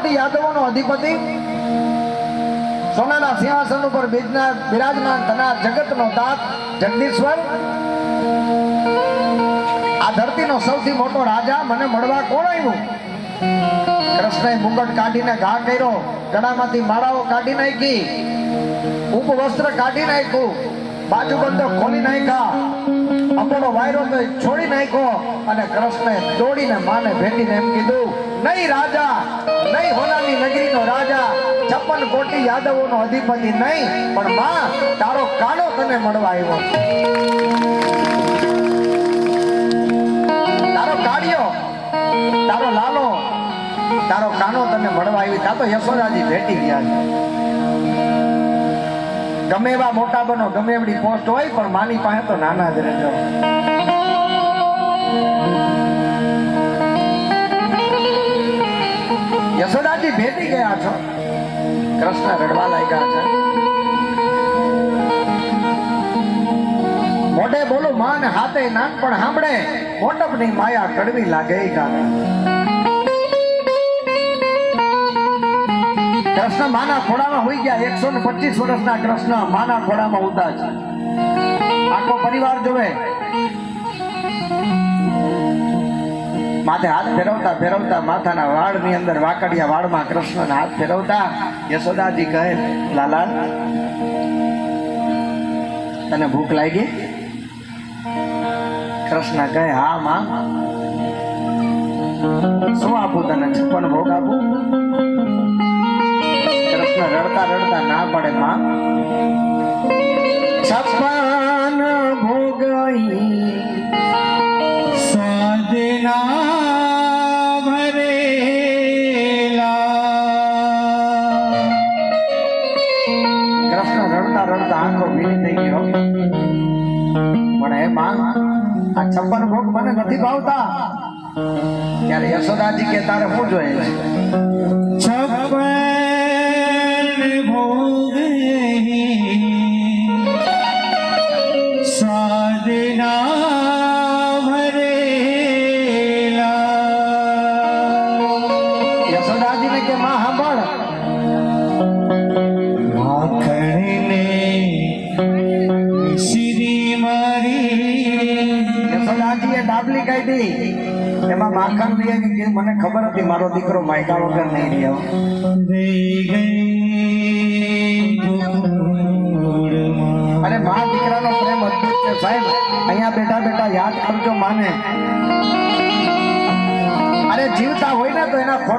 કોટી યાદવોનો અધિપતિ સોનાના સિંહાસન ઉપર બિરાજમાન થનાર જગતનો તાત જગદીશ્વર, આ ધરતીનો સૌથી મોટો રાજા મને મળવા કોણ આવ્યું? કૃષ્ણએ મુગટ કાઢીને ઘા કર્યો, ગળામાંથી માળાઓ કાઢી નાખી, ઉપવસ્ત્ર કાઢી નાખ્યું, બાજુબંધો ખોલી નાખ્યા, અપડો વાયરો તો છોડી નાખ્યો અને કૃષ્ણએ દોડીને માને ભેટીને એમ કીધું, નહીં રાજા, નહીં હોનાની નગરીનો રાજા, 56 કોટી યાદવોનો અધિપતિ નહીં, પણ માં તારો કાનો તને મળવા આવ્યો, તારો કાળિયો, તારો લાલો, તારો કાનો તને મળવા આવી. તા તો યશોદાજી ભેટી ગયા છે. ગમે એવા મોટા બનો, ગમે એવડી પોસ્ટ હોય, પણ માની પાસે તો નાના જ રહેજો. યશોદાજી ભેટી ગયા છો, કૃષ્ણ રડવા લાગ્યા છે. મોઢે બોલું માં ને હાથે નાન પણ સાંભળે, મોટપની માયા કડવી લાગે ગાને. કૃષ્ણ માના ખોડામાં હોઈ ગયા. 125 વર્ષના કૃષ્ણ માના ખોડામાં ઉતા છે. આખો પરિવાર જોવે. માથે હાથ ફેરવતા ફેરવતા માથાના વાળની અંદર વાકડિયા વાળમાં કૃષ્ણના હાથ ફેરવતા યશોદાજી કહે, લાલા તને ભૂખ લાગી? કૃષ્ણ કહે, હા માં. શું આપું તને? 56 ભોગ આપું? કૃષ્ણ રડતા રડતા ના પડે, માં 56 ભોગ સ્વાદના આંખો ભીની થઈ ગયો. પણ હે માં, આ 56 ભોગ મને નથી ભાવતા. ત્યારે યશોદાજી કે તારે શું જોઈએ? 56 ભોગ સ્વાદના ભરેલા. યશોદાજીને કે માં સાંભળ, ડાબલી કાઢી, એમાં માખણ લઈ આવી કે મને ખબર હતી મારો દીકરો માયકા વગર નહીં રહ્યો. અરે મા દીકરાનો પ્રેમ અદભુત છે સાહેબ. અહીંયા બેઠા બેઠા યાદ કરજો માને. અરે જીવતા હોય ને તો એના ખોરાક